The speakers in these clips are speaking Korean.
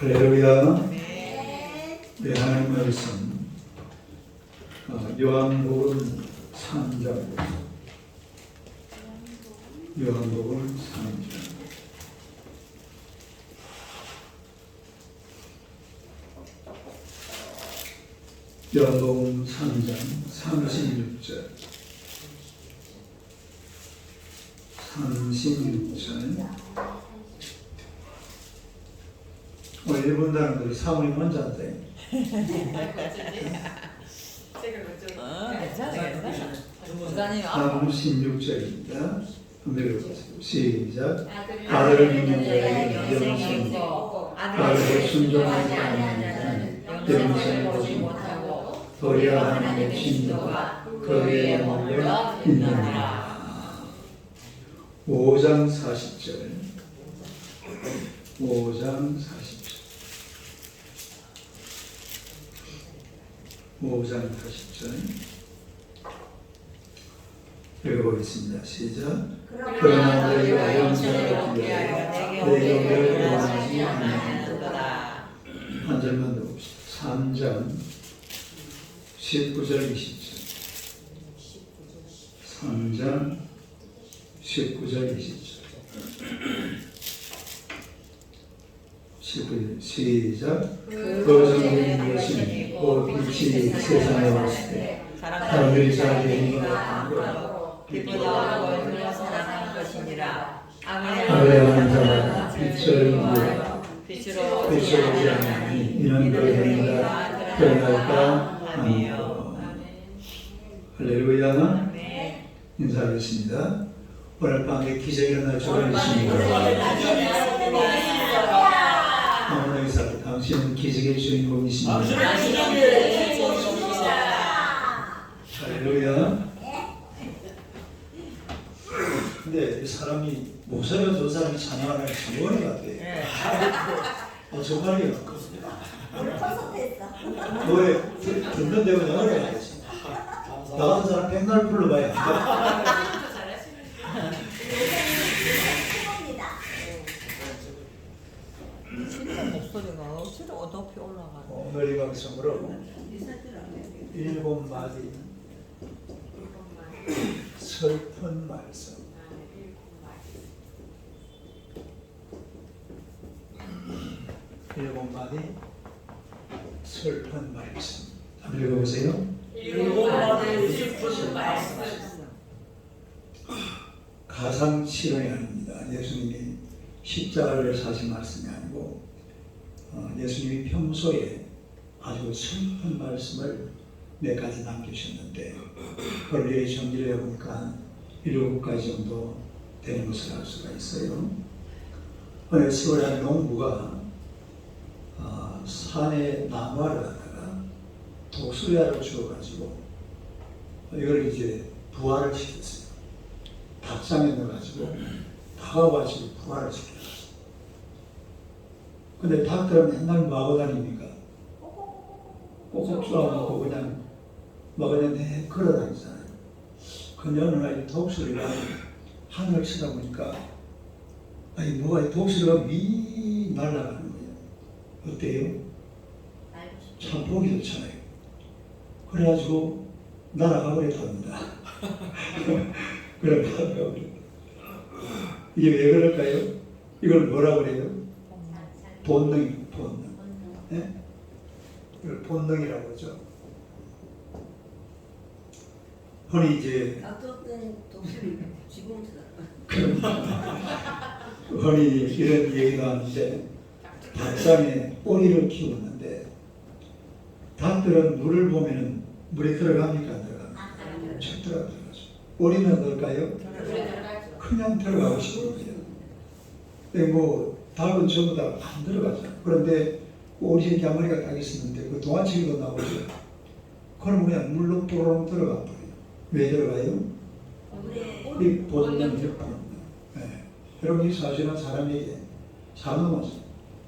할렐루야. 네, 하나님 말씀 요한복음 3장 요한복음 3장 요한복음 3장 36절 36절 일본 사람들이 사모님 혼자 한대. 괜찮아. 36절입니다. 한번 읽어보세요. 시작. 아들을 믿는 자에게 영생이 있고 아들을 순종하지 않는 자는 영생을 보지 못하고 도리어 하나님의 진노가 그 위에 몰려 있느니라. 5장 40절 5장 40절 5장 40절 읽어보겠습니다. 시작. 그러나 너희가 영생을 얻기 위하여 내 영을 원하지 않는도다. 한 절만 더 봅시다. 3장 19절 20절 3장 19절 20절 19절 시작. 그 성경인 것이 곧 빛이 세상에 왔을 때 사람들이 자기의 힘을 얻고 빛보다 얼굴로 사랑하는 것이니라. 악을 자마다 빛을 보여 빛으로 오지 않으니 이는 너희가 드러날까 하며. 할렐루야. 인사하겠습니다. 오늘 밤에 기적이 일어날 축원하십니다. 어머니 의사, 당신은 기적의 주인공이십니다. 할렐루야. 근데 이 사람이 목소리가 저 사람이 찬양하는 정원이 같아. 정말이 노래 듣는 데가 영어를 하겠지. 나 같은 사람 백날 불러봐야 돼. 진짜 목소리가 억지로 높이 올라가네. 오늘 이 방송으로 7마디 슬픈 말씀. 일곱 마디 슬픈 말씀. 한번 읽어보세요. 7마디 슬픈 말씀. 가상 실현이 아닙니다. 예수님이 십자가를 사신 말씀이 아니고 예수님이 평소에 아주 슬픈 말씀을 몇 가지 남기셨는데 그걸 미리 정리를 해보니까 7가지 정도 되는 것을 알 수가 있어요. 어느 시골의 농부가 산에 나무를 갖다가 독수리알을 주어가지고 이걸 이제 부화를 시켰어요. 닭장에 넣어가지고 닭아가지고 부화를 시켰어요. 근데 닭들은 맨날 마구 다닙니까? 꼭꼭 쏘아먹고 그냥 내 걸어다니잖아요. 근데 어느 날 독수리가 하늘을 쳐다보니까 뭐가 독수리가 미 날아가는 거예요. 어때요? 참 보기 좋잖아요. 그래가지고 날아가 버렸답니다. 그럼 날아가 버렸다. 이게 왜 그럴까요? 이걸 뭐라 그래요? 본능이에요. 본능. 네? 이걸 본능이라고 하죠. 흔히 이제 흔히 이런 얘기가 하는데 닭장에 오리를 키웠는데 닭들은 물을 보면은 물에 들어갑니까 안 들어갑니까? 절대로 들어가죠. 오리는 어떨까요? 그냥 들어가고 싶은 거예요. 근데 닭은 전부 다 안 들어가죠. 그런데 오리의 갸머리가 딱 있었는데 그 동아치기도 나오죠. 그럼 그냥 물로 또롱 들어가 버려요. 왜 들어가요? 이 본능이죠. 본능. 네. 여러분 이 사실은 사람에게 사람은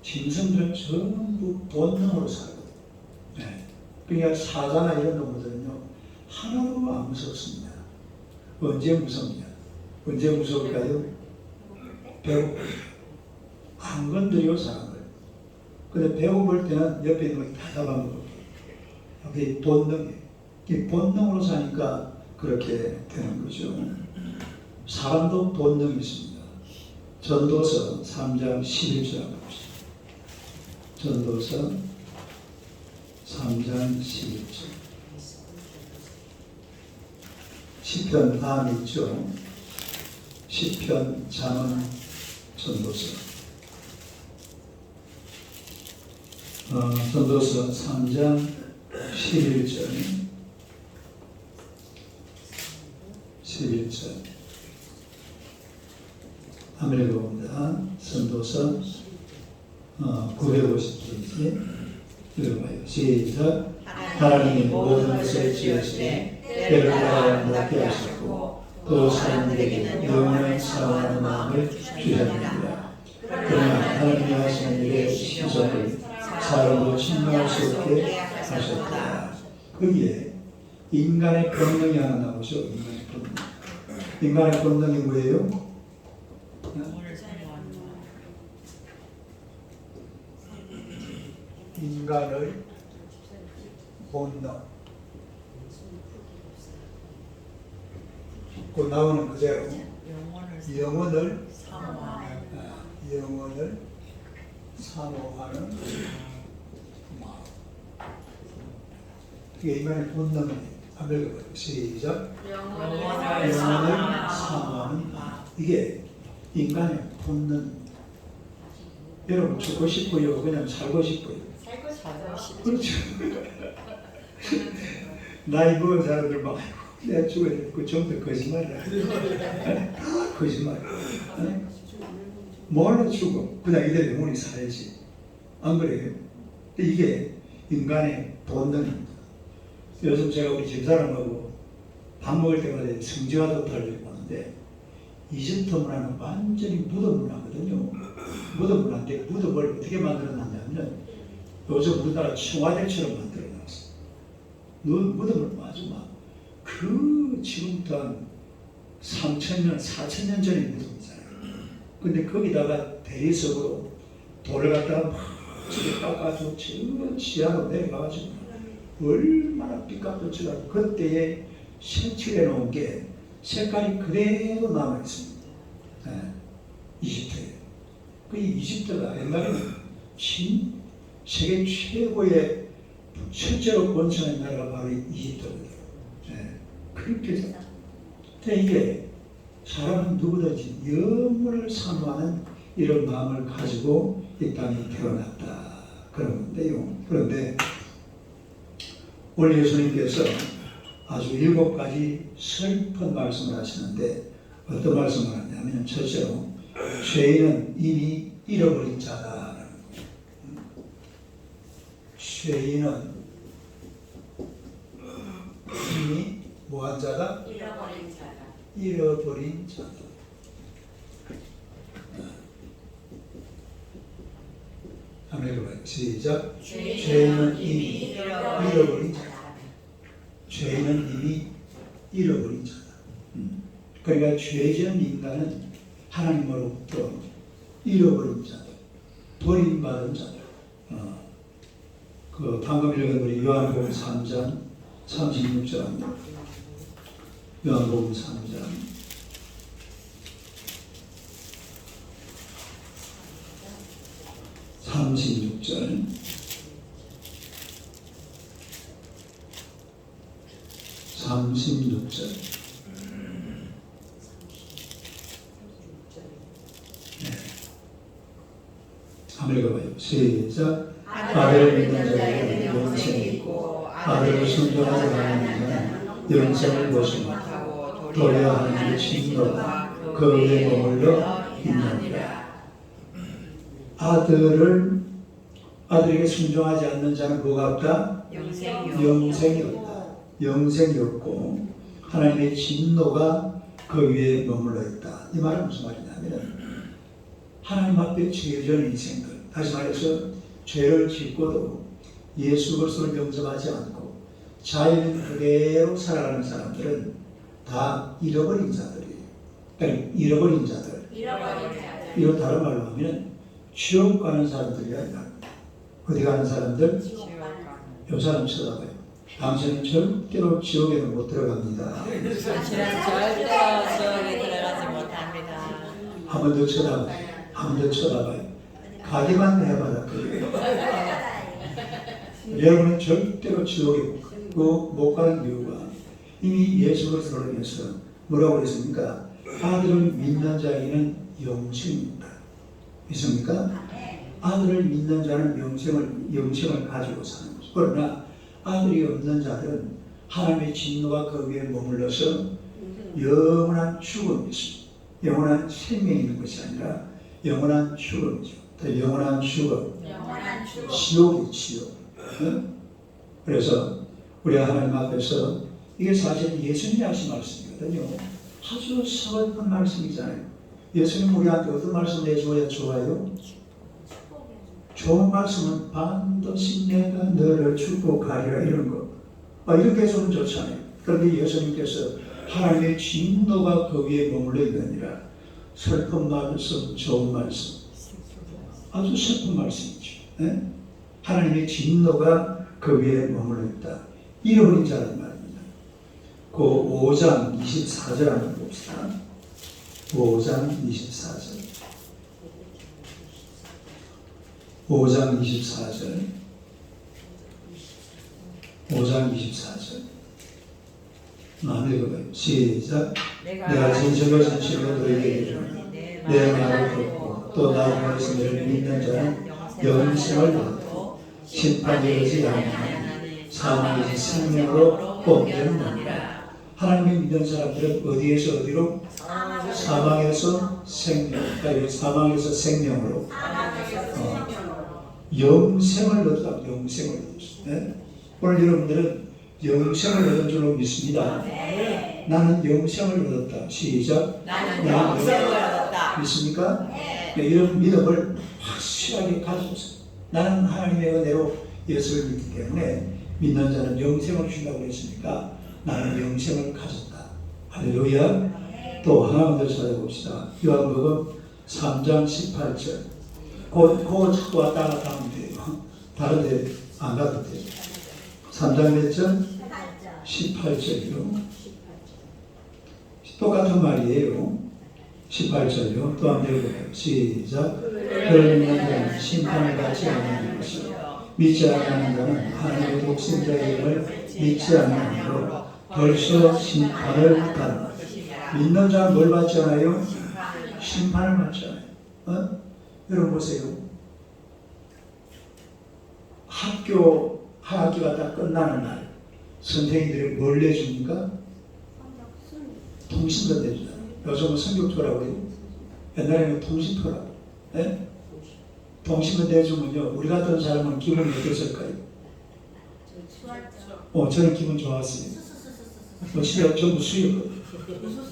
짐승들은 전부 본능으로 살거든요. 네. 그러니까 사자나 이런 놈들은요 하나도 안 무섭습니다. 언제 무섭냐? 언제 무서울까요? 배고플 때. 안 건드려 사람을. 근데 배고플 때는 옆에 있는 거 다 잡아먹어. 그게 본능이에요. 이 본능으로 사니까 그렇게 되는 거죠. 사람도 본능이 있습니다. 전도서 3장 11절 한번 봅시다. 전도서 3장 11절. 시편 다음 있죠. 시편, 잠언, 전도서. 전도서 3장 11절. 11절. 한번 읽어봅니다. 전도서 950페이지 읽어봐요. 시작. 하나님이 모든 것을 지으시되 때를 따라 높게 하셨고 또 사람들에게는 영원한 사랑하는 마음을 주셨느니라. 그러나 하나님이 하시는 일의 시작을 사람도 측량할 수 없게 하셨다. 거기에 인간의 본능이 하나 나오죠. 인간의 본능. 인간의 본능이 뭐예요? 인간의 본능. 곧 나오는 그대로 영혼을 사모하는 마음. 이게 인간의 본능이에요. 한번 읽어봐요. 시작. 영혼을 사모하는 마음. 이게 인간의 본능. 여러분 죽고 싶어요? 그냥 살고 싶어요? 그렇죠. 나이 먹은 사람들 막 내가 죽어야 돼. 그 전부 거짓말이야. 거짓말. 뭘로 죽어? 그냥 이대로 영원히 살지. 안 그래요? 이게 인간의 본능입니다. 요즘 제가 우리 집사람하고 밥 먹을 때마다 성지와 도타를 보는데 이집트 문화는 완전히 무덤 문화거든요. 무덤 문화인데 무덤을 어떻게 만들어놨냐면 요즘 우리나라 청와대처럼 만들어놨어. 무덤을 아주 그 지금부터 한 3,000년, 4,000년 전의 무덤이잖아요. 근데 거기다가 대리석으로 돌을 갖다가 막 저기 깎아서 저 지하로 내려가가지고 얼마나 삐까뻔쩍하고 그때에 색칠해 놓은 게 색깔이 그대로 남아있습니다. 네. 이집트에. 그 이집트가 옛날에는 세계 최고의 실제로 권총의 나라가 바로 이집트거든요. 네. 그렇게 해서 이게 사람은 누구든지 영혼을 사모하는 이런 마음을 가지고 이 땅에 태어났다. 그런 건데요. 그런데 오늘 예수님께서 아주 7가지 슬픈 말씀을 하시는데 어떤 말씀을 하냐면 첫째로 죄인은 이미 잃어버린 자다라는 거예요. 죄인은 이미 뭐한 자다? 잃어버린 자다. 한번 읽어봐요. 시작. 죄인은 이미 잃어버린 자다. 죄인은 이미 잃어버린 자다. 그러니까 죄지은 인간은 하나님으로부터 잃어버린 자들, 버림받은 자들. 그 방금 읽은 우리 요한복음 3장 36절. 요한복음 3장 36절. 한번 읽어봐요. 시작. 아들을 믿는 자에게는 영생이 있고 아들을 순종하지 않는 자는 영생을 보지 못하고 도리어 하나님의 진노가 그 위에 머물러 있느니라. 아들에게 순종하지 않는 자는 뭐가 없다? 영생이 없다. 영생이 없고 하나님의 진노가 그 위에 머물러 있다. 이 말은 무슨 말이냐면 하나님 앞에 죄지은 인생들, 다시 말해서 죄를 짓고도 예수 그리스도를 영접하지 않고 자유는 그대로 살아가는 사람들은 다 잃어버린 자들이에요. 그러니까 잃어버린 자들. 이거 다른 말로 하면 지옥 가는 사람들이 아니라 어디 가는 사람들? 지옥 가는. 요 사람 쳐다봐요. 당신은 절대로 지옥에는 못 들어갑니다. 당신은 절대로 지옥에 들어가지 못합니다. 한 번 더 쳐다봐요. 한 번 더 쳐다봐요. 가기만 해봐라. 여러분은 절대로 지옥에 못 가는 이유가 이미 예수 그리스도로 인해서 뭐라고 그랬습니까? 아들을 믿는 자에게는 영생입니다. 믿습니까? 아들을 믿는 자는 영생을 가지고 사는 것이죠. 그러나 아들이 없는 자들은 하나님의 진노가 그 위에 머물러서 영원한 죽음이 있습니다. 영원한 생명이 있는 것이 아니라 영원한 죽음이죠. 더 영원한 죽음. 지옥이 지옥. 그래서 우리 하나님 앞에서 이게 사실 예수님이 하신 말씀이거든요. 아주 서글픈 말씀이잖아요. 예수님 우리한테 어떤 말씀 내줘야 좋아요? 좋은 말씀은 반드시 내가 너를 축복하리라 이런 거. 이런 게 좀 좋잖아요. 그런데 예수님께서 하나님의 진노가 그 위에 머물러 있는 게 아니라 슬픈 말씀, 좋은 말씀. 아주 슬픈 말씀이죠. 네? 하나님의 진노가 그 위에 머물러 있다. 잃어버린 자란 말입니다. 그 5장 24절 한번 봅시다. 5장 24절. 5장 24절. 5장 24절. 한번 읽어봐요. 시작. 내가 진실로 너에게 이르노니 내 말을 듣고 또 나의 말씀을 믿는 자는 영생을 얻고 심판이 오지 아니하니 사망에서 생명으로 옮겨느니라. 하나님을 믿는 사람들은 어디에서 어디로? 사망에서 생명. 그러니까 사망에서 생명으로 영생을 얻다. 영생을 얻었어요. 네? 오늘 여러분들은 영생을 얻은 줄로 믿습니다. 네. 나는 영생을 얻었다. 시작. 나는 영생을 얻었다. 믿습니까? 네, 이런 믿음을 확실하게 가지고서 나는 하나님의 은혜로 예수를 믿기 때문에 믿는 자는 영생을 준다고 했으니까 나는 영생을 가졌다. 할렐루야. 또 하나만 더 찾아봅시다. 요한복음 3장 18절. 그 자꾸 왔다 갔다 하면 돼요. 다른 데 안 가도 돼요. 3장 몇 절? 18절이요. 똑같은 말이에요. 18절이요. 또 한번 읽어봐요. 시작. 그를 믿는 자는 심판을 받지 않는 것이요 믿지 않는 자는 하나님의 독생자의 이름을 믿지 않는 이로 벌써 심판을 받는 것이다. 믿는 자는 뭘 받지 않아요? 심판을 받지 않아요. 여러분 보세요. 한 학기가 다 끝나는 날 선생님들이 뭘 내줍니까? 통신도 내주잖아요. 요즘은 성격표라고 해요. 옛날에는 통신표라고. 네? 통신도 내주면요. 우리 같은 사람은 기분이 어땠을까요? 저는 기분 좋았어요. 시력 전부 수였거든요.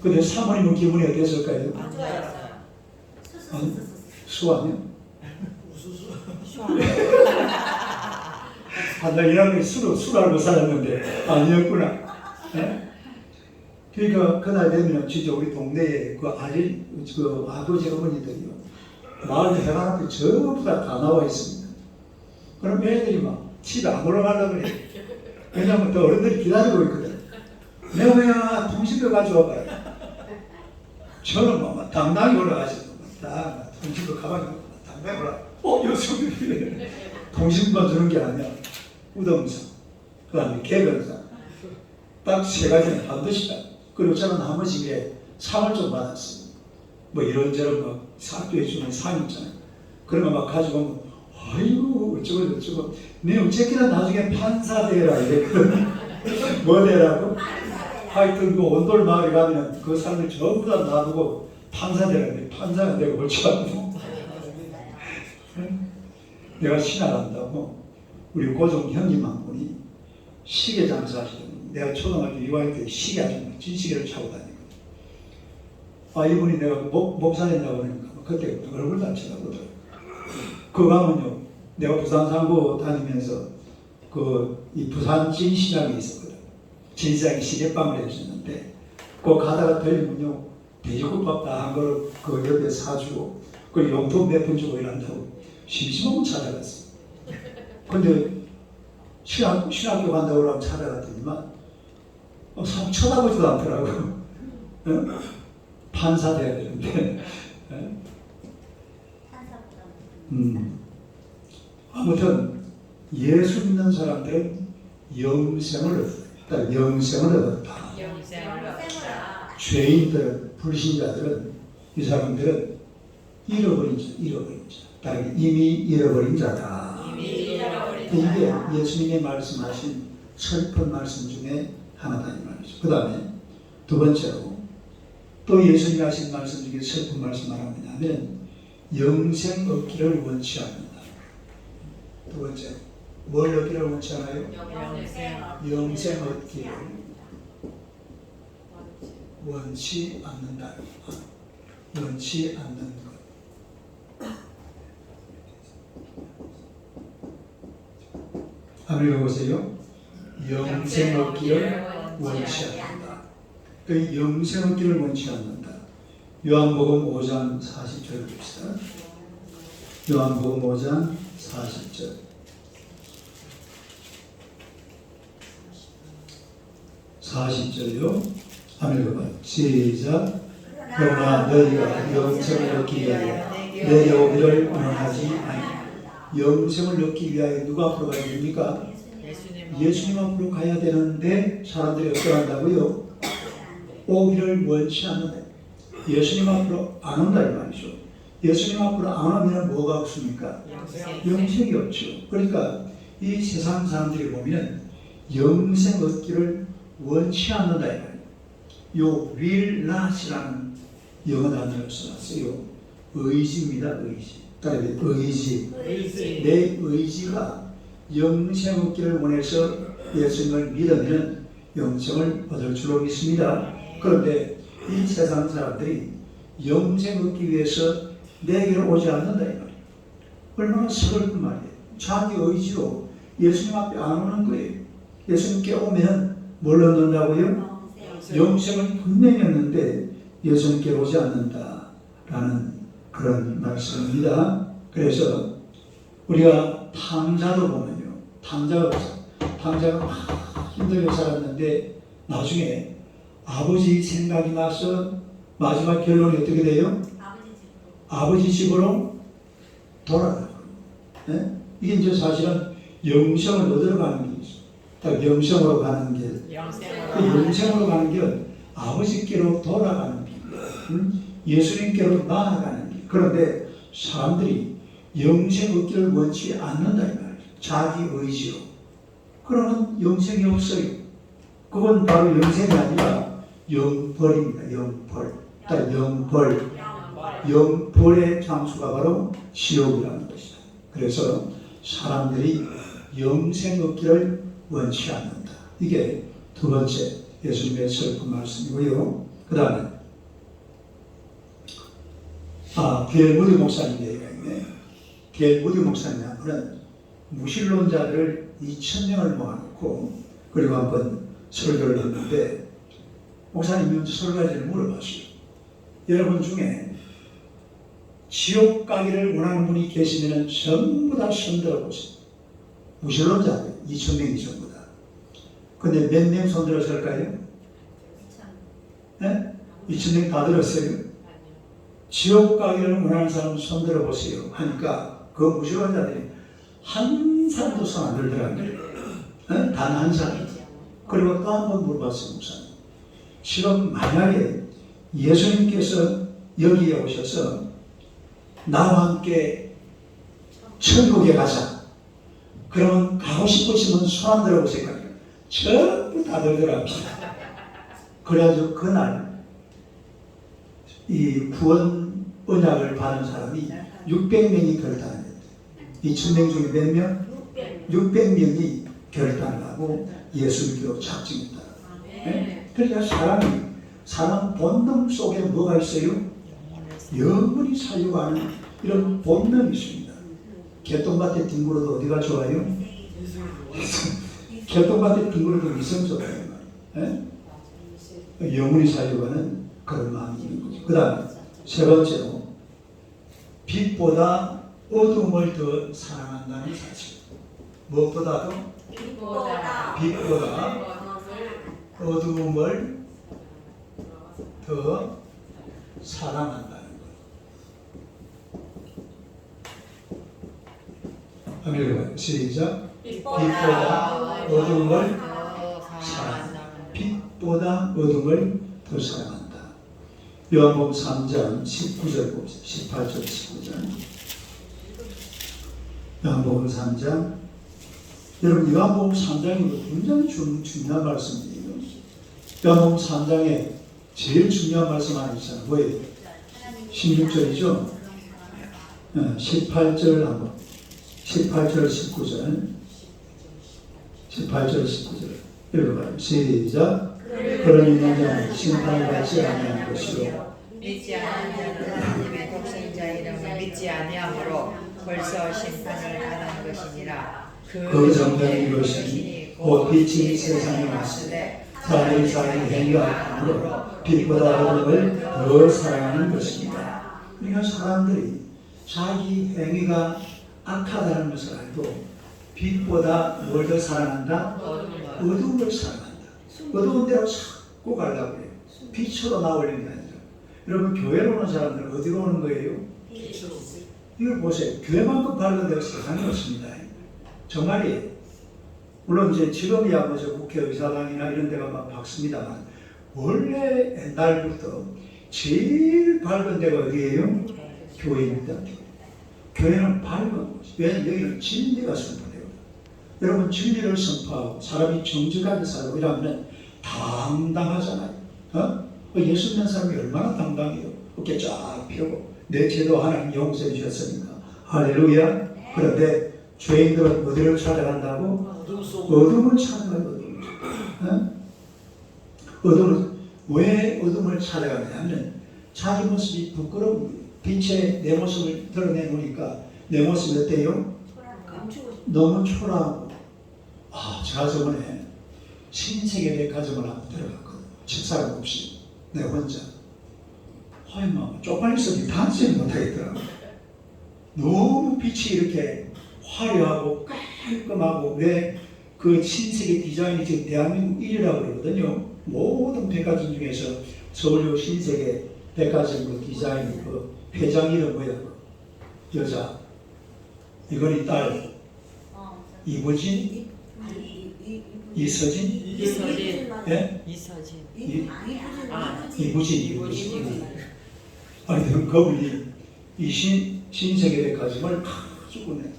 근데 사모님은 기분이 어땠을까요? 수하면? 나 이런 술 알고 살았는데 아니었구나. 네? 그러니까 그날 되면 진짜 우리 동네에 그 아버지 어머니들이요. 마을 해방 앞에 전부 다 나와 있습니다. 그럼 애들이 막 집에 안 올라가려고 그래. 왜냐면 또 어른들이 기다리고 있거든. 내가 통신표 가져와봐요. 저는 막 당당히 올라가시고 통신표 가방에 당당히 올라가. 요즘에 통신표 주는 게 아니야. 우동상, 그 다음에 개별상. 딱 세 가지는 반드시다. 그리고 저는 한 번씩 상을 좀 받았어요. 뭐 이런저런 막 학교에 주는 상 있잖아요. 그런 거 막 가지고 오면, 아이고, 어쩌고. 내 어쨌거나 나중에 판사 되라, 이랬거든. 뭐 되라고? 하여튼 그 온돌 마을에 가면 그 사람들 전부 다 놔두고 판사 되라, 판사가 되고 올 줄 알고. 내가 신학한다고 우리 고종 형님 한 분이 시계 장사하시던 내가 초등학교 6학년 때 시계 아주 진시계를 차고 다니거든. 이분이 내가 목사 된다고 하니까 그때 얼굴도 안 쳐다보더라고. 그거 가면요, 내가 부산 상고 다니면서 이 부산 진시장이 있었거든. 진시장에 시계빵을 해주셨는데 그거 가다가 들리면요, 돼지국밥 다 한 걸 그 옆에 사주고 그리고 용돈 몇 푼 주고 이런다고 심심하면 찾아갔어. 근데 신학교 간다고 그러면 찾아갔더니만 사람 쳐다보지도 않더라고. 어? 판사 돼야 되는데. 아무튼 예수 믿는 사람들은 영생을 얻었다. 영생을 얻었다. 죄인들은, 불신자들은, 이 사람들은 잃어버린 자, 이미 잃어버린 자다. 이게 예수님이 말씀하신 슬픈 말씀 중에 하나다 이 말이죠. 그 다음에 두 번째로 또 예수님이 하신 말씀 중에 슬픈 말씀 하나 뭐냐면 영생 얻기를 원치 않는다. 두 번째, 뭘 얻기를 원치 않아요? 영생 얻기를 원치 않는다. 원치 않는 것. 한번 읽어보세요. 영생 얻기를 원치 않는다. 그 영생 얻기를 원치 않는다. 요한복음 5장 40절 봅시다. 요한복음 5장 40절. (40절요) 한번 읽어봐요. 시작. 그러나 너희가 영생을 얻기 위하여 내려오기를 원하지 아니하니. 영생을 얻기 위하여 누가 앞으로 가야 됩니까? 예수님 앞으로 가야 되는데 사람들이 어떻게 한다고요? 오기를 원치 않는다. 예수님 앞으로 안 온다 이 말이죠. 예수님 앞으로 안 오면 뭐가 없습니까? 영생이 없죠. 그러니까 이 세상 사람들이 보면 영생 얻기를 원치 않는다 이 말이에요. 요 will not이라는 영어 단어를 써놨어요. 의지입니다. 의지. 그러니까 의지. 내 의지가 영생 얻기를 원해서 예수님을 믿으면 영생을 얻을 줄로 믿습니다. 그런데 이 세상 사람들이 영생 얻기 위해서 내게로 오지 않는다 이 말이에요. 얼마나 슬픈 말이에요. 자기 의지로 예수님 앞에 안 오는 거예요. 예수님께 오면 뭘 얻는다고요? 영생을 분명히 얻는데 예수님께 오지 않는다라는 그런 말씀입니다. 그래서 우리가 탕자도 보면요. 탕자가 막 힘들게 살았는데 나중에 아버지 생각이 나서 마지막 결론이 어떻게 돼요? 아버지 집으로 돌아가요. 네? 이게 이제 사실은 영생을 얻으러 가는 길이죠. 딱 영생으로 가는 길. 그 영생으로 가는 길은 아버지께로 돌아가는 길이에요. 예수님께로 나아가는 길. 그런데 사람들이 영생 얻기를 원치 않는다 이 말이에요. 자기 의지로. 그러면 영생이 없어요. 그건 바로 영생이 아니라 영벌입니다. 영벌. 영벌의 장수가 바로 지옥이라는 것이다. 그래서 사람들이 영생 얻기를 원치 않는다. 이게 두 번째 예수님의 슬픈 말씀이고요. 그 다음에 겔 무디 목사님 얘기가 있네. 겔 무디 목사님은 무신론자들을 2,000명을 모아놓고 그리고 한번 설교를 했는데 목사님이 설교자를 물어봤어요. 여러분 중에 지옥 가기를 원하는 분이 계시면 전부 다 손들어 보세요. 무신론자들 2,000명이 전부 다. 근데 몇 명 손들었을까요? 네? 2,000명 다 들었어요. 지옥 가기를 원하는 사람 손들어 보세요 하니까 그 무신론자들이 한 사람도 손 안 들더라고요. 네? 단 한 사람. 그리고 또 한 번 물어봤어요. 목사님. 지금 만약에 예수님께서 여기에 오셔서 나와 함께 천국에 가자. 그러면 가고 싶으시면 손 안 들어보세요. 전부 다 들더라고요. 그래가지고 그날 이 구원 언약을 받은 사람이 600명이 결단을 했대요. 2,000명 중에 몇 명? 600명이 결단을 하고 예수 믿기로 작정했다. 네? 그러니까 사람 본능 속에 뭐가 있어요? 영원히 살려고 하는 이런 본능이 있습니다. 개똥밭에 뒹굴어도 어디가 좋아요? 개똥밭에 뒹굴어도 위성적이에요. 네? 영원히 살려고 하는 그런 마음이 있는 거죠. 그 다음에 세 번째로 빛보다 어둠을 더 사랑한다는 사실. 무엇보다도 빛보다 어두움을 더 사랑한다는 것. 한번 읽어봐요. 시작. 빛보다 어둠을 사랑한다. 빛보다 어둠을 더 사랑한다. 요한복음 3장 19절 봅시다. 18절 19절. 요한복음 3장. 여러분 요한복음 3장이 굉장히 중요한 말씀이에요. 요한복음 3장에 제일 중요한 말씀 하나 있잖아요. 뭐예요? 16절이죠. 18절 한번. 18절 19절. 18절 19절. 읽어봐요. 시작. 그런 있는 자는 심판을 받지 아니한 것이요 믿지 않는 자는 하나님의 독생자 이름을 믿지 아니하므로 벌써 심판을 받은 것이니라. 그 정령인 것이니 곧 빛이 세상에 왔으되 사람이 자기 행위가 악함으로 빛보다 어둠을 더 사랑하는 것입니다. 그러니까 사람들이 자기 행위가 악하다는 것을 알고 빛보다 뭘 더 사랑한다? 어둠을 사랑한다. 어두운 데로 자꾸 가려고 해요. 빛으로 나오려는 게 아니라. 여러분 교회로 오는 사람들은 어디로 오는 거예요? 이걸 보세요. 교회만큼 밝은 데가 세상에 없습니다. 정말이에요. 물론 이제 지금이야 뭐 저 국회의사당이나 이런 데가 막 밝습니다만 원래 옛날부터 제일 밝은 데가 어디예요? 교회입니다. 교회는 밝은 곳. 왜냐하면 여기는 진리가 선포돼요. 여러분 진리를 선포하고 사람이 정직하게 살고 이러면 당당하잖아요. 예수 믿는 사람이 얼마나 당당해요. 어깨 쫙 펴고 내 죄도 하나님 용서해 주셨으니까 할렐루야. 그런데 죄인들은 어디를 찾아간다고? 어둠을 찾아가요. 어둠을 왜 어둠을 찾아가냐면 자기 모습이 부끄러운 거예요. 빛에 내 모습을 드러내놓으니까 내 모습이 어때요? 너무 초라하고. 제가 저번에 신세계 백화점을 한번 들어갔거든요. 집사람 없이 내 혼자. 쪽팔려서 단지를 못하겠더라고요. 너무 빛이 이렇게 화려하고 깔끔하고 왜 그 신세계 디자인이 지금 대한민국 1위라고 그러거든요. 모든 백화점 중에서 서울역 신세계 백화점 그 디자인 그 회장 이름 뭐야? 여자 이건희 딸 이보진? 이서진? 예? 이보진. 아니 그분이 이 신세계 백화점을 가지고 내.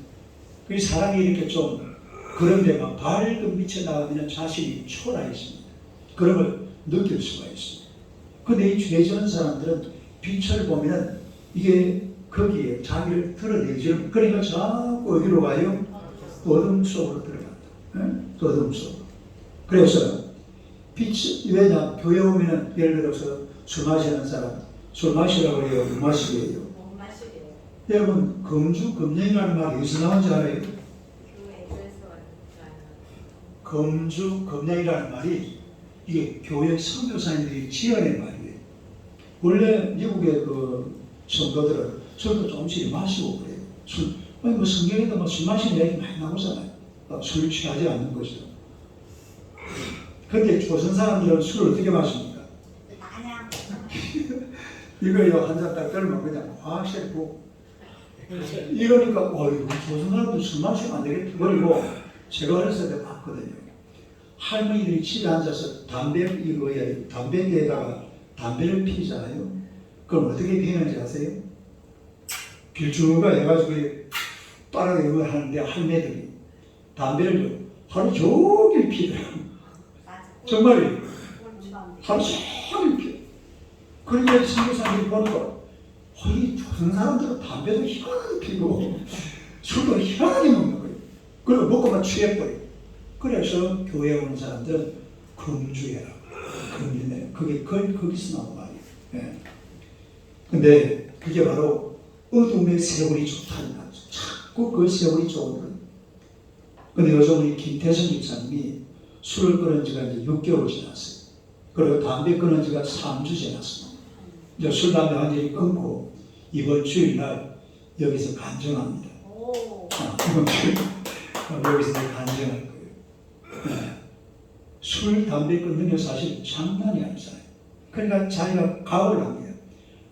그 사람이 이렇게 좀 그런 데만 밝은 빛에 나가면 자신이 초라해집니다. 그런 걸 느낄 수가 있습니다. 근데 이 죄 지은 사람들은 빛을 보면 이게 거기에 자기를 드러내지. 그러니까 자꾸 어디로 가요? 어둠 속으로 들어간다. 어둠 속으로. 그래서 빛이 왜냐? 교회 오면은 예를 들어서 술 마시는 사람 술 마시라고 해요? 못 마시게요? 여러분 금주금령이라는 말이 어디서 나온지 알아요? 금주금령이라는 말이 이게 교회 선교사님들이 지어낸 말이에요. 원래 미국의 그 성도들은 술도 조금씩 마시고 그래요. 뭐 성경에도 술 마시는 얘기 많이 나오잖아요. 술 취하지 않는 거죠. 근데 조선 사람들은 술을 어떻게 마십니까? 이거요 한 잔 딱 떨면 그냥 확실히 부고 이러니까 조선 사람들 술 마시면 안 되겠다. 그리고 제가 어렸을 때 봤거든요. 할머니들이 집에 앉아서 담배에다가 담배를 피잖아요. 그럼 어떻게 피우는지 아세요? 길쭉가 해가지고 빨아내고 하는데 할매들이 담배를 하루 종일 피더라고요. 정말이에요. 하루 종일 피워요. 그러니까 선교사님이 보니까 이 조선 사람들은 담배도 희한하게 피고 술도 희한하게 먹는 거예요. 그리고 먹고만 취해버려요. 그래서 교회에 오는 사람들은 금주해라. 금주네. 그게 거기서 나온 말이에요. 예. 근데 그게 바로 어둠의 세월이 좋다는 말이죠. 자꾸 그 세월이 좋은 거예요. 근데 요즘 우리 김태선 집사님이 술을 끊은 지가 이제 6개월 지났어요. 그리고 담배 끊은 지가 3주 지났습니다. 이제 술, 담배 완전히 끊고 이번 주일날 여기서 간증합니다. 이번 주일 여기서 간증할 거예요. 술, 담배 끊는 게 사실 장난이 아니잖아요. 그러니까 자기가 각오를 한 거예요.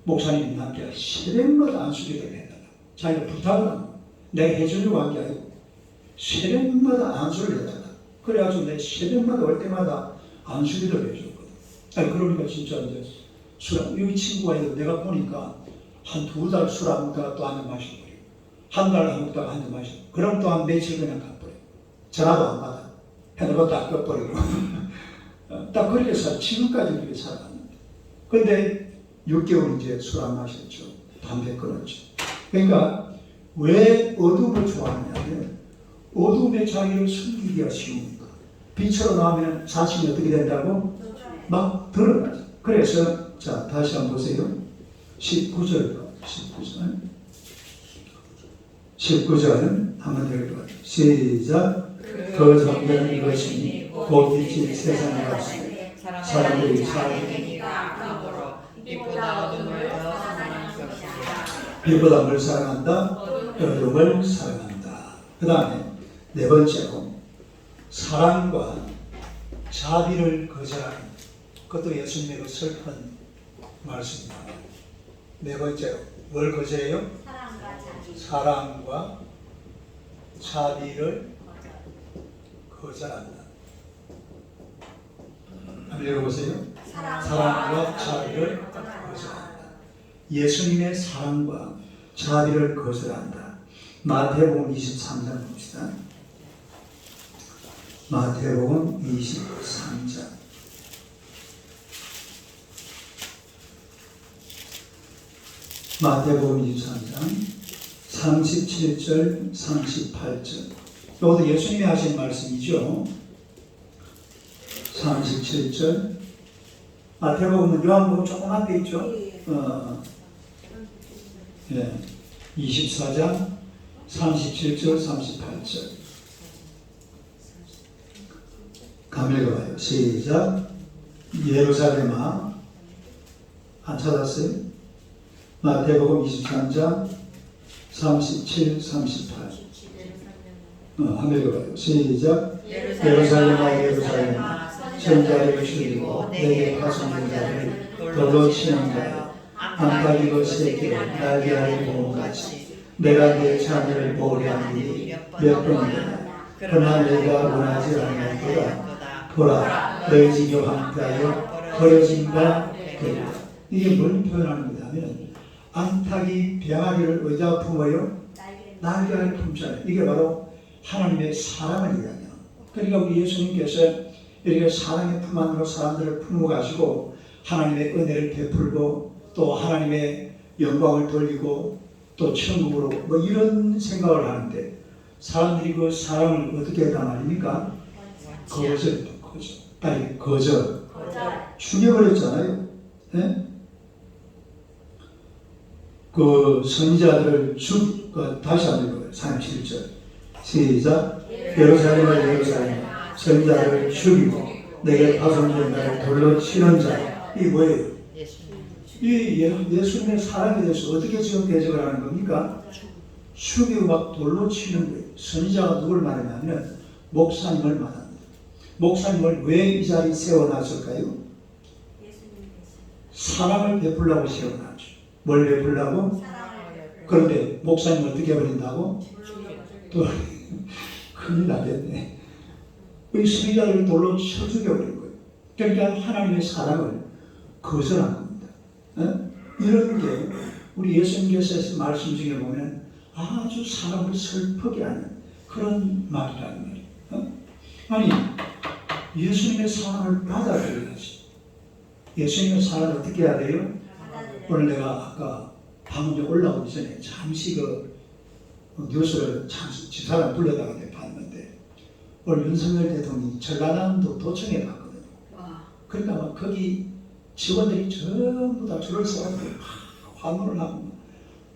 목사님이 나한테 새벽마다 안수기도를 해달라. 자기가 부탁을 한 거예요. 내가 해주려고 한 게 아니고 새벽마다 안수를 해달라. 그래가지고 내 새벽마다 올 때마다 안수기도를 해줬거든. 아니 그러니까 진짜 이제 여기 친구가 있는데 내가 보니까 한 2달 술 안 먹다가 또 한 잔 마셔버려. 한 달 안 먹다가 한 잔 마셔. 그럼 또 한 며칠 그냥 가버려. 전화도 안 받아. 핸드폰 딱 꺼버리고. 딱 그렇게 지금까지 그렇게 살아갔는데. 근데 6개월 이제 술 안 마셨죠. 담배 끊었죠. 그러니까 왜 어둠을 좋아하냐면 어둠의 자기를 숨기기가 쉬우니까. 빛으로 나오면 자신이 어떻게 된다고? 막 드러나죠. 그래서 자 다시 한번 보세요. 19절 19절 한번 읽어봐요. 시작. 그 정죄는 이것이니 곧 빛이 세상에 왔으니 사람들이 사는 행위가 악함으로 빛보다 어둠을 더 사랑하는 것이니라. 빛보다 뭘 사랑한다? 어둠을 사랑한다. 그 다음에 네 번째로 사랑과 자비를 거절하는, 그것도 예수님의 그 슬픈 말씀입니다. 네 번째로 뭘 거절해요? 사랑과 자비를 거절한다. 한번 읽어보세요. 사랑과 자비를 거절한다. 예수님의 사랑과 자비를 거절한다. 마태복음 23장 봅시다. 마태복음 23장. 마태복음 23장 37절 38절. 이것도 예수님이 하신 말씀이죠. 37절. 마태복음은 요한복음 조금 앞에 있죠. 24장 37절 38절. 한번 읽어봐요. 시작. 예루살렘아. 안 찾았어요? 마태복음 23장 37, 38. 한번 읽어봐요. 시작. 예루살렘아 예루살렘아 선자를 죽이고 내게 파송된 자를 돌로 치는 자여 안팎이고 새끼를 날개 아래 보험같이 내가 내 자녀를 보게 한 일이 몇 번이나 그러나 내가 원하지 아니하였도다. 보라 너희 집과 함께하여 버려진 바 되리라. 이게 뭘 표현하는 거냐면 안팎이 병아리를 의자 품어요? 날개를 품잖아요. 이게 바로 하나님의 사랑을 이야기해요. 그러니까 우리 예수님께서 이렇게 사랑의 품 안으로 사람들을 품어 가시고 하나님의 은혜를 베풀고 또 하나님의 영광을 돌리고 또 천국으로 뭐 이런 생각을 하는데 사람들이 그 사랑을 어떻게 했단 말입니까? 거절. 아니 거절. 죽여버렸잖아요. 네? 그 선지자들을 다시 한번 읽어요. 37절 시작. 예루살렘아 예루살렘아 선지자들을 죽이고 내게 파송된 자를 돌로 치는 자. 이게 뭐예요? 이 예수님의 사랑에 대해서 어떻게 지금 대적을 하는 겁니까? 죽이고 막 돌로 치는 거예요. 선지자가 누굴 말하냐면 목사님을 말합니다. 목사님을 왜 이 자리에 세워놨을까요? 사랑을 베풀라고 세워놨죠. 뭘 베풀라고? 그런데 목사님 어떻게 해버린다고? 또 큰일 나겠네. 이 선지자를 돌로 쳐 죽여버린 거예요. 그러니까 하나님의 사랑을 거절한 겁니다. 이런 게 우리 예수님께서 말씀 중에 보면 아주 사람을 슬프게 하는 그런 말이라는 말이에요. 아니 예수님의 사랑을 받아들여야지. 예수님의 사랑을 어떻게 해야 돼요? 오늘 내가 아까 방금 올라오기 전에 잠시 뉴스를 집사람 불러다가 봤는데 오늘 윤석열 대통령이 전라남도 도청에 갔거든요. 그러니까 막 거기 직원들이 전부 다 줄을 서가지고 환호를 하고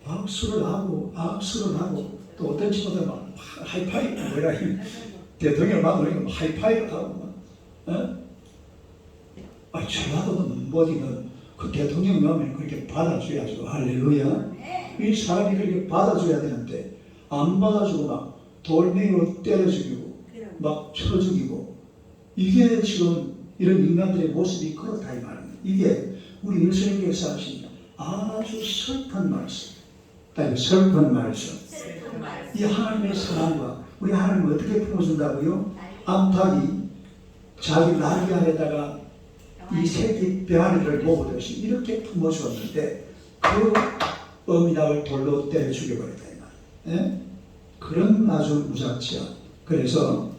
박수를 하고 악수를 하고 또 어떤 친구들 막 하이파이브 뭐라 대통령을 만나니까 하이파이브 하고 막 전라도는 뭐지는 그 대통령 마음에 그렇게 받아줘야죠. 할렐루야. 이 사람이 그렇게 받아줘야 되는데 안 받아주고 막 돌멩이로 때려 죽이고 막 쳐 죽이고 이게 지금 이런 인간들의 모습이 그렇다 이 말입니다. 이게 우리 예수님께서 하신 아주 슬픈 말씀. 슬픈 말씀. 이 하나님의 사랑과 우리 하나님을 어떻게 품어준다고요? 암탉이 자기 날개 안에다가 이 새끼 병아리를 먹으듯이 이렇게 품어주었는데 그 어미닭을 돌로 때려 죽여버렸다 이 말. 예? 그런 아주 무작지야. 그래서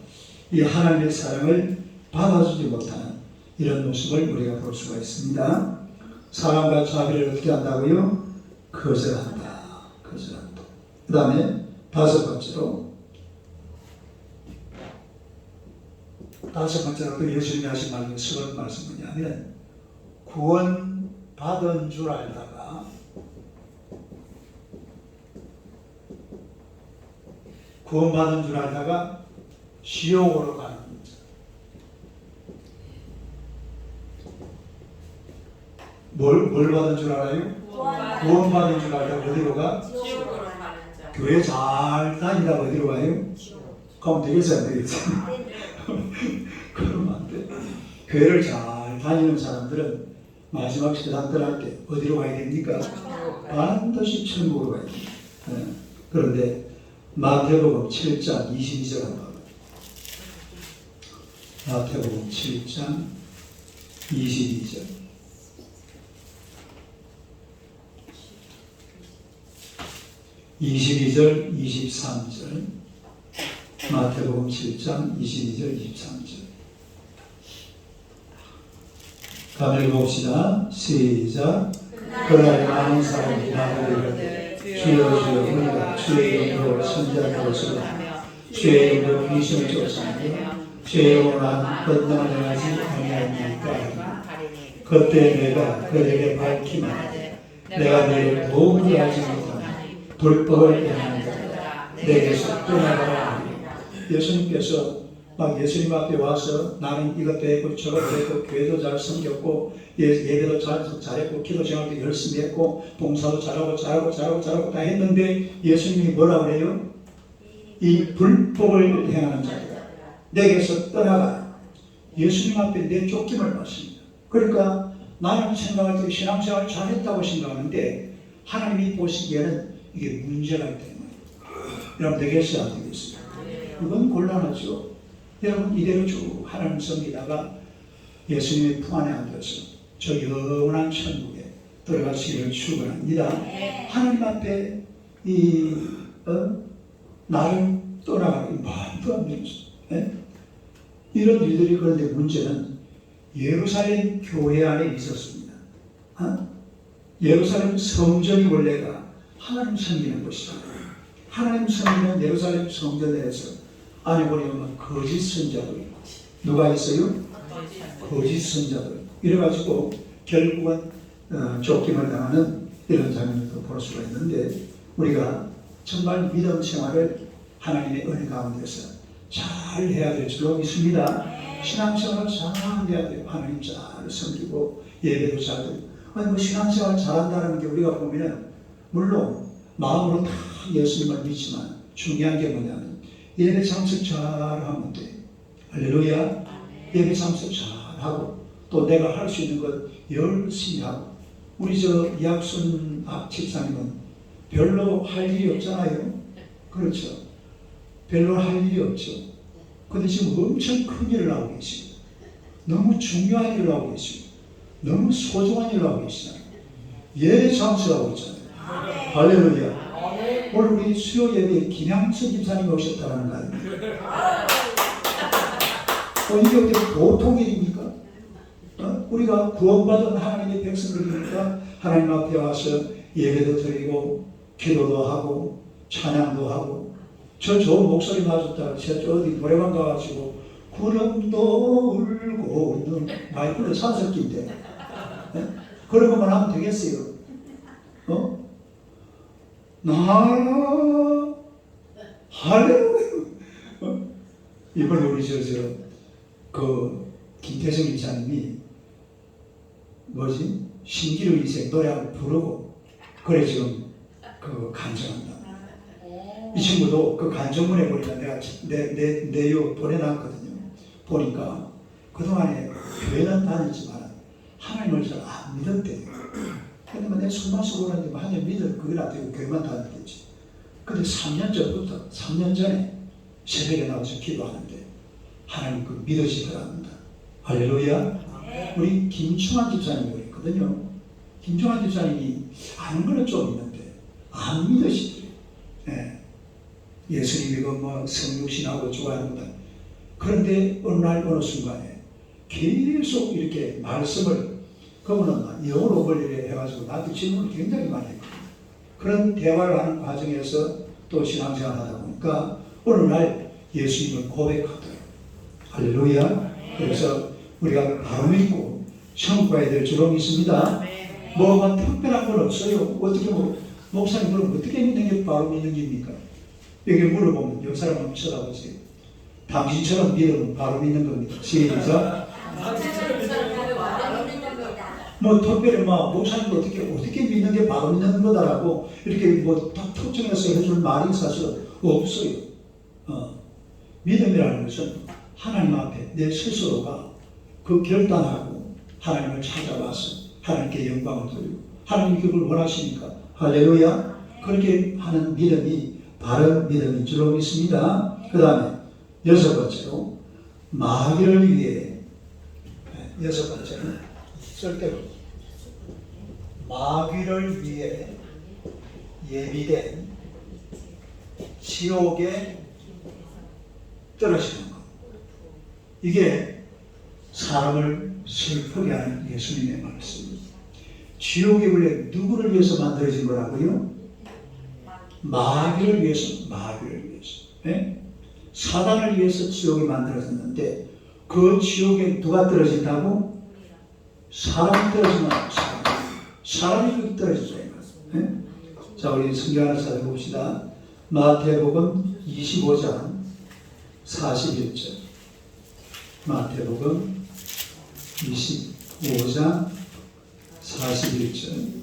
이 하나님의 사랑을 받아주지 못하는 이런 모습을 우리가 볼 수가 있습니다. 사랑과 자비를 어떻게 한다고요? 거절한다. 거절한다. 그 다음에 다섯 번째로 또 예수님이 하신 말씀, 서론 말씀은 뭐냐면 구원 받은 줄 알다가 지옥으로 가는 거죠. 뭘 받은 줄 알아요? 구원 받은 줄 알다가 어디로 가? 지옥으로 가는 자. 교회 잘 다니다가 어디로 가요? 가면 되겠어요? 안 되겠어요? 그러면 안 돼. 교회를 잘 다니는 사람들은 마지막 세상 떠날 때 어디로 가야 됩니까? 반드시 천국으로 가야 됩니다. 네. 그런데 마태복음 7장 22절 한번 봐요. 마태복음 7장 22절. 22절, 23절. 마태복음 7장 22절, 23절. 가만히 봅시다. 시작. 그날에 많은 사람이 나를 이르되 주여 주여 우리가 주의 이름으로 선지자들을 쓰라하며 주의 이름으로 귀신을 쫓아내며 주의 이름으로 한 권능을 행하지 아니하니까 그때 내가 그들에게 밝히면 내가 너희를 도무지 알지 못하는 불법을 행하는 자들아 내게서 떠나가라 하리라. 예수님께서 막 예수님 앞에 와서 나는 이것도 했고 저것도 했고 교회도 잘 섬겼고 예배도 잘했고 기도 생활도 열심히 했고 봉사도 잘하고 다 했는데 예수님이 뭐라 그래요? 이 불법을 행하는 자들아 내게서 떠나가라. 예수님 앞에 내쫓김을 받습니다. 그러니까 나는 생각할 때 신앙생활 잘했다고 생각하는데 하나님이 보시기에는 이게 문제가 있다. 여러분 되겠어요? 안 되겠어요? 이건 곤란하죠. 여러분 이대로 쭉 하나님 섬기다가 예수님의 품 안에 앉아서 저 영원한 천국에 들어가시기를 축원합니다. 하나님 앞에 나를 떠나가기 마음도 안 되겠어요. 이런 일들이 그런데 문제는 예루살렘 교회 안에 있었습니다. 예루살렘 성전이 원래가 하나님 섬기는 곳이다. 하나님 섬기는 예루살렘 성전에서 안에 보면 거짓 선자도 있고 누가 있어요? 거짓 선자도 있고 이래가지고 결국은 쫓김을 당하는 이런 장면도 볼 수가 있는데 우리가 정말 믿음 생활을 하나님의 은혜 가운데서 잘 해야 될 줄로 믿습니다. 신앙생활을 잘 해야 돼요. 하나님 잘 섬기고 예배도 잘 드리고 아니 신앙생활 잘한다는 게 우리가 보면은 물론 마음으로 다 예수님을 믿지만 중요한 게 뭐냐면 예배 참석 잘하면 돼. 할렐루야. 예배 참석 잘하고 또 내가 할 수 있는 것 열심히 하고 우리 이학순 집사님은 별로 할 일이 없잖아요. 그렇죠. 별로 할 일이 없죠. 근데 지금 엄청 큰 일을 하고 계시고 너무 중요한 일을 하고 계시고 너무 소중한 일을 하고 계시잖아요. 예배 참석하고 있잖아요. 할렐루야. 오늘 우리 수요 예배에 김양선 집사님이 오셨다는 거 아닙니까? 이게 어떻게 보통 일입니까? 우리가 구원받은 하나님의 백성들이니까 하나님 앞에 와서 예배도 드리고 기도도 하고 찬양도 하고 저 좋은 목소리 나줬다가 제가 어디 노래방 가가지고 구름도 울고 마이크로 사석기인데 그런 것만 하면 되겠어요? 할렐루야. 이번에 우리 김태성 기자님이 신기루 인생 노래 한번 부르고 그래 지금 간증한다. 이 친구도 그 간청문회 보니까 내가 내요 보내놨거든요. 보니까 그동안에 교회는 다녔지만 하나님을 잘 안 믿었대요. 근데 뭐 내 손만 쓰고 그러는데 하나님 믿을 그게 놔두고 교회만 다녔겠지. 근데 3년 전부터 3년 전에 새벽에 나와서 기도하는데 하나님 그 믿으시더랍니다. 할렐루야. 우리 김충환 집사님이 그랬거든요. 김충환 집사님이 아는 거는 좀 있는데 안 믿으시더래요. 예. 예수님이 뭐 성육신하고 좋아하는구나. 그런데 어느 날 어느 순간에 계속 이렇게 말씀을 그분은 영어로 올리려 해가지고 나한테 질문을 굉장히 많이 했거든요. 그런 대화를 하는 과정에서 또 신앙생활 하다 보니까 어느 날 예수님을 고백하더라고요. 할렐루야. 그래서 우리가 바로 믿고 천국에 될 줄로 믿습니다. 뭐가 특별한 건 없어요. 어떻게 목사님 그럼 어떻게 믿는 게 바로 믿는 겁니까? 여기 물어보면 옆 사람 한번 쳐다보세요. 당신처럼 믿으면 바로 믿는 겁니다. 시작. 뭐 특별히 목사님 어떻게 믿는 게 바로 믿는 거다라고 이렇게 딱 특정해서 해줄 말이 사실 없어요. 믿음이라는 것은 하나님 앞에 내 스스로가 그 결단하고 하나님을 찾아와서 하나님께 영광을 돌리고 하나님이 그걸 원하시니까 할렐루야. 그렇게 하는 믿음이 바른 믿음인 줄로 믿습니다. 그 다음에 여섯 번째로 마귀를 위해 여섯 번째는 절대로 마귀를 위해 예비된 지옥에 떨어지는 것. 이게 사람을 슬프게 하는 예수님의 말씀입니다. 지옥이 원래 누구를 위해서 만들어진 거라고요? 마귀를 위해서. 네? 사단을 위해서 지옥이 만들어졌는데 그 지옥에 누가 떨어진다고? 사람이 떨어지면 사람이 거기 떨어지죠. 네? 자, 우리 성경 하나 찾아봅시다. 마태복음 25장 41절. 마태복음 25장 41절.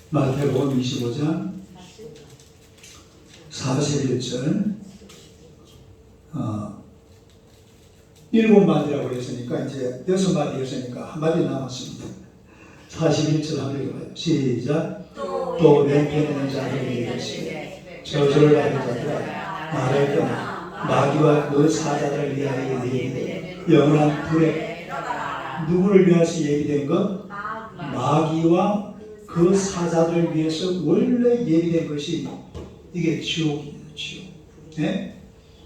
마태복음 25장 41절. 7마디라고 했으니까 이제 6마디였으니까 한 마디 남았습니다. 41절 한번 읽어봐요. 시작. 또 맹패 있는 자들에게 이르시되 저주를 받은 자들아 나를 떠나 마귀와 그 사자들을 위하여 예비된 영원한 불에. 누구를 위해서 예비된 것? 마귀와 그 사자들을 위해서 원래 예비된 것이 이게 지옥입니다. 지옥. 네?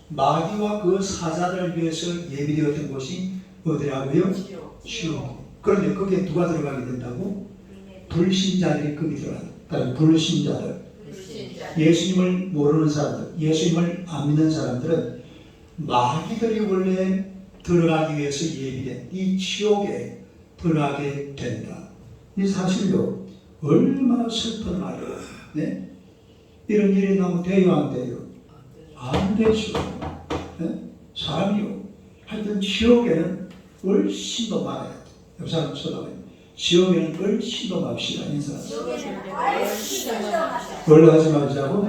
마귀와 그 사자들을 위해서 예비되었던 곳이 어디라고요? 지옥. 그런데 거기에 누가 들어가게 된다고? 불신자들이 거기 들어간다. 불신자들. 예수님을 모르는 사람들, 예수님을 안 믿는 사람들은 마귀들이 원래 들어가기 위해서 예비된 이 지옥에 들어가게 된다. 이 사실도 얼마나 슬픈 말이에요. 네? 이런 일이 나면 돼요, 안 돼요? 안 되죠. 네? 사람이요. 하여튼 지옥에는 훨씬 더 많아야 돼. 옆 사람 쳐다봐요. 지옥에는 훨씬 더 맙시다. 인사. 뭘로 하지 말자고?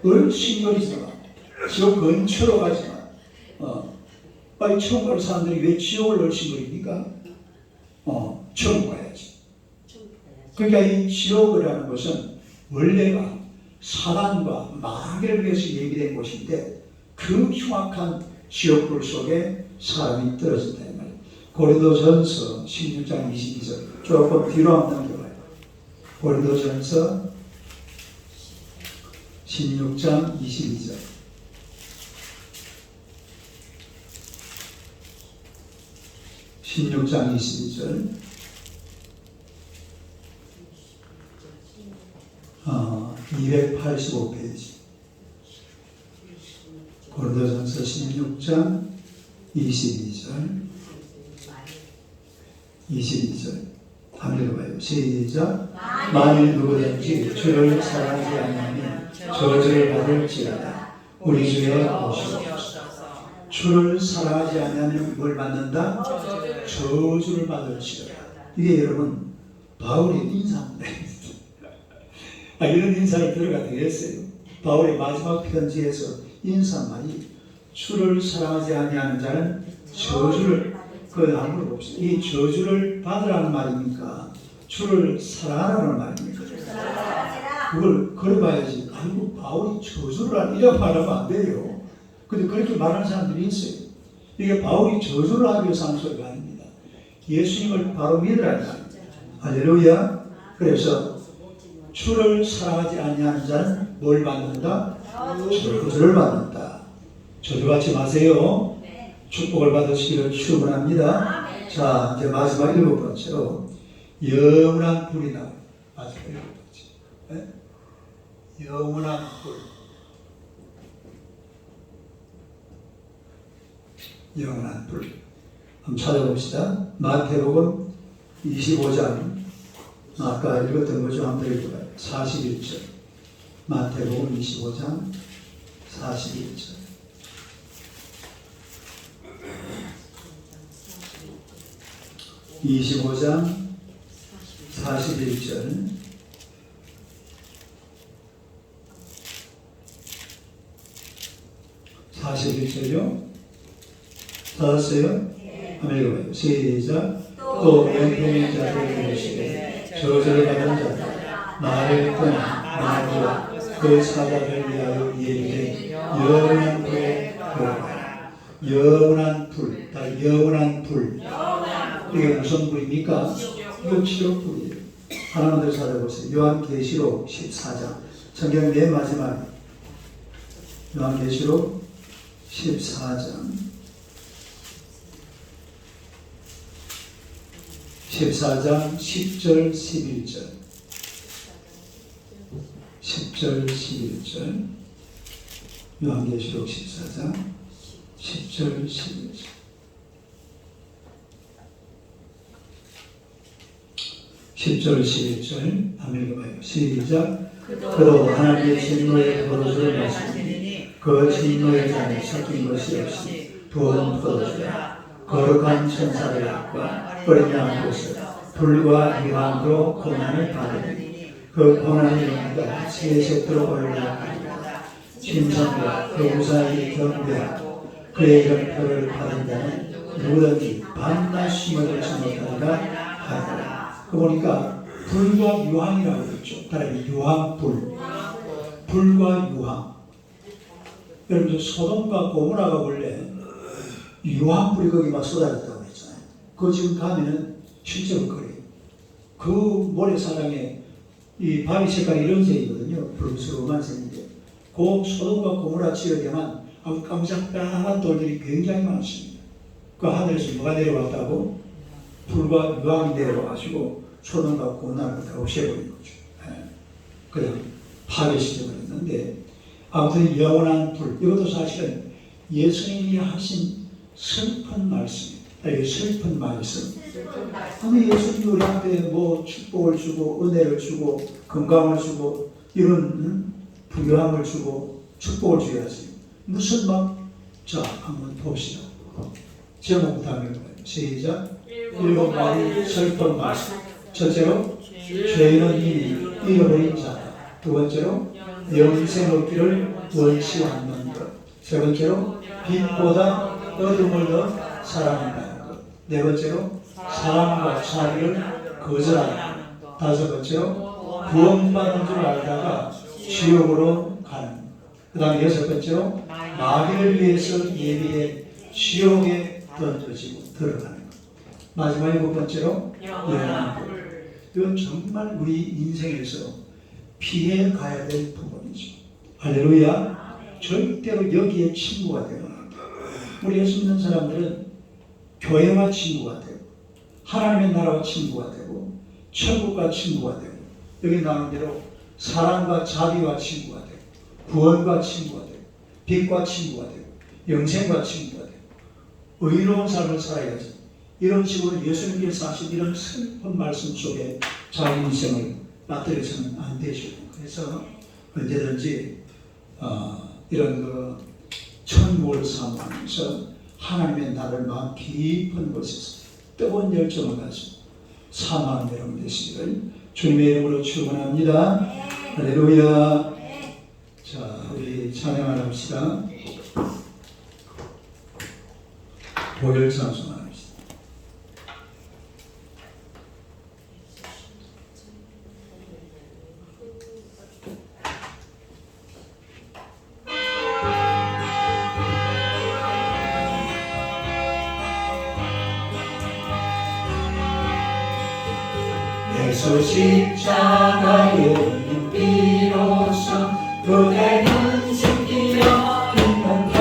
훨씬 거리지 마. 지옥 근처로 가지 마. 빨리 처음 가는 사람들이 왜 지옥을 훨씬 거립니까? 처음 가야지. 그러니까 이 지옥이라는 것은 원래가 사단과 마귀를 위해서 예비된 곳인데 그 흉악한 지옥불 속에 사람이 떨어진다 이 말이에요. 고린도전서 16장 22절 조금 뒤로 한번 넘겨봐요. 고린도전서 16장 22절. (16장 22절) 285페이지. 고린도전서 16장 22절. 한번 읽어봐요. 시작. 만일 누구든지 주를 사랑하지 않으면 저주를 받을지어다. 우리 주여 오시옵소서. 주를 사랑하지 않으면 뭘 받는다? 저주를 받을지어다. 이게 여러분 바울의 인사입니다. 이런 인사를 들어가 되겠어요. 바울의 마지막 편지에서 인사말이 주를 사랑하지 아니하는 자는 저주를 한번 봅시다. 이 저주를 받으라는 말입니까? 주를 사랑하라는 말입니까? 그걸 걸어봐야지. 아이고 바울이 저주를 이렇게 말하면 안 돼요. 근데 그렇게 말하는 사람들이 있어요. 이게 바울이 저주를 하기 위해서 하는 소리가 아닙니다. 예수님을 바로 믿으라는 말입니다. 할렐루야. 그래서 주를 사랑하지 아니하는 자는 뭘 받는다? 저주를 받는다. 저주받지 마세요. 축복을 받으시기를 축원합니다. 자, 이제 마지막 7번째로 영원한 불이다. 마지막 7번째. 네? 영원한 불. 영원한 불. 한번 찾아봅시다. 마태복음 25장. 아까 읽었던 거죠. 한번 읽어봐요. 41절. 마태복음 25장 41절. 25장 41절. 찾았어요? 한번 읽어봐요. 시작. 또 명품인 자들에게 이르시되 저주를 받은 자들 나를 떠나 마귀와 그 사자를 위하여 예비된 영원한 불에 들어가라. 영원한 불. 영원한 불. 이게 무슨 불입니까? 이거 치욕불이에요. 하나만 더 찾아보세요. 요한계시록 14장. 성경 맨 마지막 요한계시록 14장 10절 11절 10절 11절 요한계시록 14장 10절 11절 10절 11절 한번 읽어봐요. 시작. 그도 하나님의 진노의 포도주를 마시니 그 진노의 잔에 섞인 것이 없이 부은 포도주라. 거룩한 천사들과 어린 양으로서 불과 유황으로 고난을 받으니 그 고난의 영광과 세세토록 올라가리로다. 심성과 그 무사히 경배하고 그의 연표를 받은 자는 누구든지 밤낮 숨을 거치 못하리라 하더라. 그 보니까 불과 유황이라고 그랬죠. 따라서 유황불. 불과 유황. 여러분 소돔과 고모라가 원래 유황불이 거기 막 쏟아졌다고 했잖아요. 그거 지금 가면은 실제로 그래요. 그 모래사장에 이 바위 색깔이 이런 색이거든요. 붉은스러운 색인데 그 소돔과 고모라 지역에만 아주 깜짝깜짝한 돌들이 굉장히 많습니다. 그 하늘에서 뭐가 내려왔다고? 불과 유황이 내려와가지고 소돔과 고모라를 다 없애버린 거죠. 그냥 파괴시켜버렸는데 아무튼 영원한 불. 이것도 사실은 예수님이 하신 슬픈 말씀입니다. 슬픈 말씀. 아니 예수님이 우리한테 뭐 축복을 주고 은혜를 주고 건강을 주고 이런 부유함을 주고 축복을 줘야지. 무슨 자 한번 봅시다. 제목부터 한번 해봐요. 시작. 7가지 슬픈 말씀. 첫째로 죄인은 이미 잃어버린 자다. 두 번째로 영생 얻기를 원치 않는 것. 세 번째로 빛보다 어둠을 더 사랑한다는 것. 네 번째로 사랑과 자비를 거절하는 것. 다섯 번째로 구원받은 줄 알다가 지옥으로 가는 것. 그 다음에 여섯 번째로 마귀를 위해서 예비된 지옥에 던져지고 들어가는 것. 마지막 일곱 번째로 영원한 불. 이건 정말 우리 인생에서 피해 가야 될 부분이죠. 할렐루야. 절대로 여기에 친구가 되는 겁니다. 우리 예수 믿는 사람들은 교회와 친구가 되고 하나님의 나라와 친구가 되고 천국과 친구가 되고 여기 나오는 대로 사랑과 자비와 친구가 되고 구원과 친구가 되고 빛과 친구가 되고 영생과 친구가 되고 의로운 삶을 살아야지. 이런 식으로 예수님께서 하신 이런 슬픈 말씀 속에 자기 인생을 빠뜨려서는 안 되죠. 그래서 언제든지 이런 천국을 사모하면서 하나님의 나를 마음 깊은 곳에서 뜨거운 열정을 가지고 사망한 여러분 되시기를 주님의 이름으로 축원합니다. 할렐루야. 자, 우리 찬양을 합시다. 보혈 찬송을 합시다. 예수 십자가의 비로소 그대는 숨기려 있는가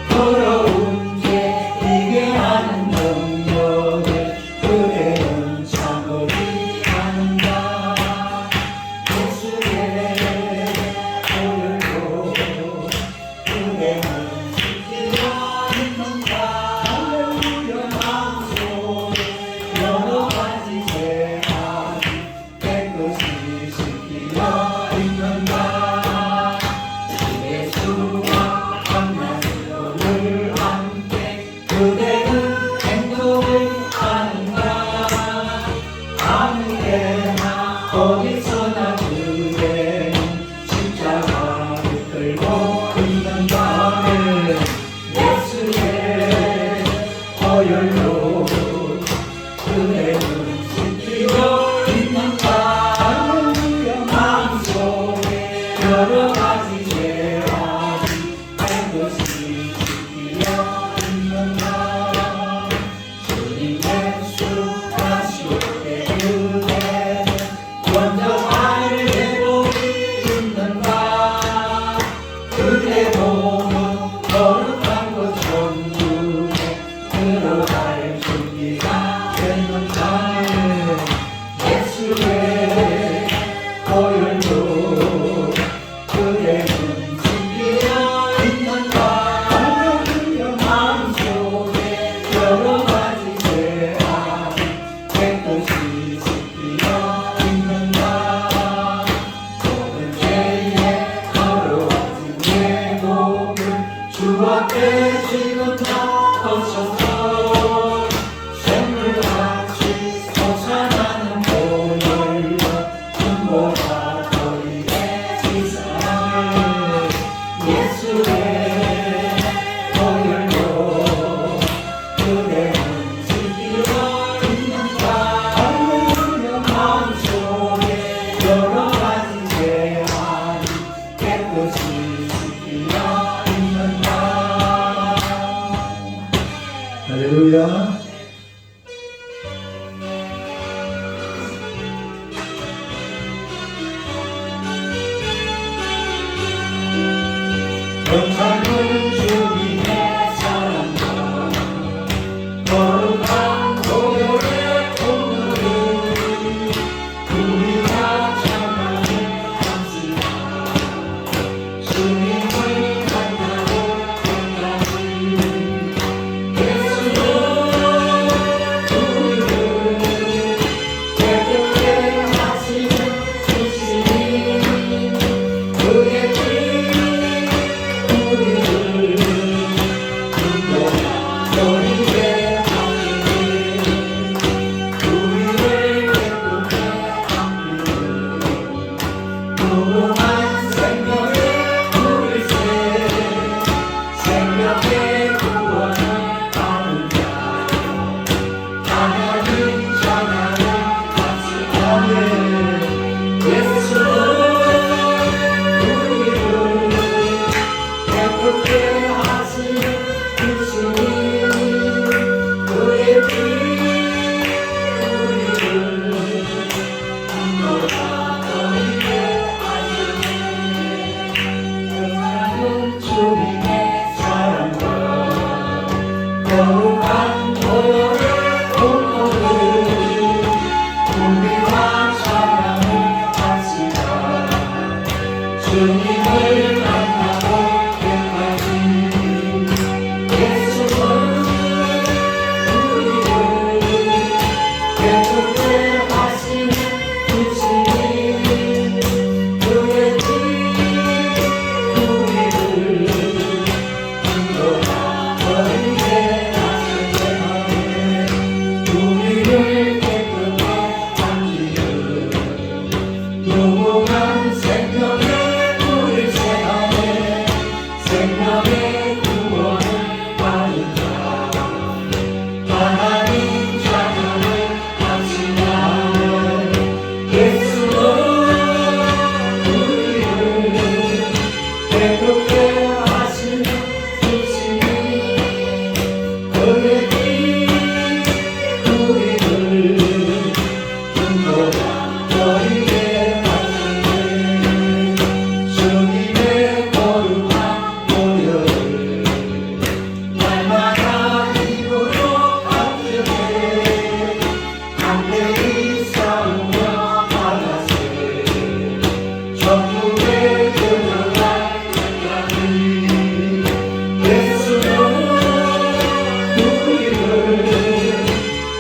더러운 죄 이게 하는 능력을 그대는 참으리 하는가 예수의 보혈로 그대는 숨기려 있는가 할렐루야 마음속에 여러 가지 죄가 깨끗이 씻기려 있는가 예수와 만나서를 함께 그대는 행동을 하는가 아무데나 어디서나 그대는 십자가를 들고 있는가 예수의 보혈로 그대는 지키려 있는가 할렐루야 마음속에 여러 가지 죄와 깨끗이 지키려 있는가 주님 예수 다시 올때 그대는 먼저 알고 있는가 그대 몸은 거룩한 곳 천국에 들어갈 준비가 됐는가 예수의 보혈로 그대는 지키려 있는가 할렐루야 마음속에 여러 가지 죄악 깨끗이 지키려 있는가 모든 죄에 더러워진 내 몸을 주 앞에 지금 다 벗어서 샘물같이 솟아나는 보혈로 눈보다 보이게 씻어내 예수의 보혈로 그대는 지키려 있는가 할렐루야 마음속에 여러 가지 죄악 깨끗이 지키려 있는가 할렐루야. 영상을 주님의 사랑과 거룩한 보혈의 공로를 우리가 찬양해 합시다 주님을 만나고 끝까지 예수는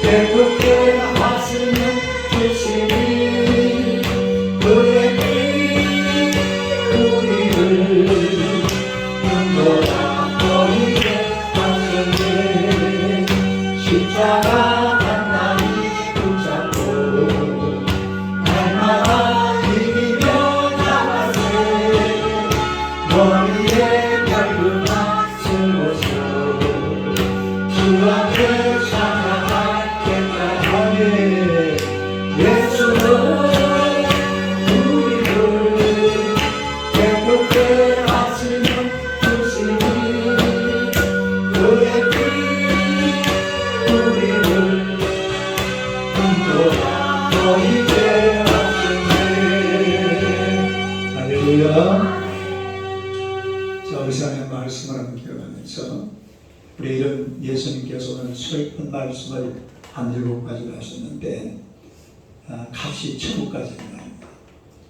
깨끗게 하시는 주시니 그의 피 우리를 눈보라 보이게 하시네 십자가 단단히 붙잡고 날마다 이기며 나가세 머리에 별그만 쓰고서 주 앞에 찬양하겠다 예수는 우리를 깨끗게 하시는 주시니 그의 피 우리를 눈보라 보이게 하시네 할렐루야. 자, 우리 시간에 말씀을 한번 기억하면서 우리 이런 예수님께서 오늘 슬픈 말씀을 한 7가지를 하셨는데 같이 천국까지 나옵니다.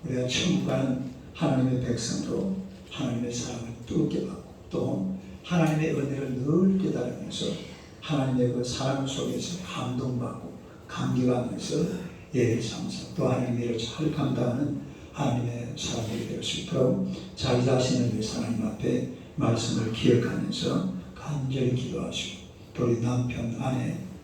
우리가 천국 가는 하나님의 백성으로 하나님의 사랑을 뜨겁게 받고 또 하나님의 은혜를 늘 깨달으면서 하나님의 그 사랑 속에서 감동받고 감격하면서 예를 삼사 또 하나님의 일을 잘 감당하는 하나님의 사람들이 될 수 있도록 자기 자신을 위해서 하나님 앞에 말씀을 기억하면서 간절히 기도하시고 또 우리 남편, 아내,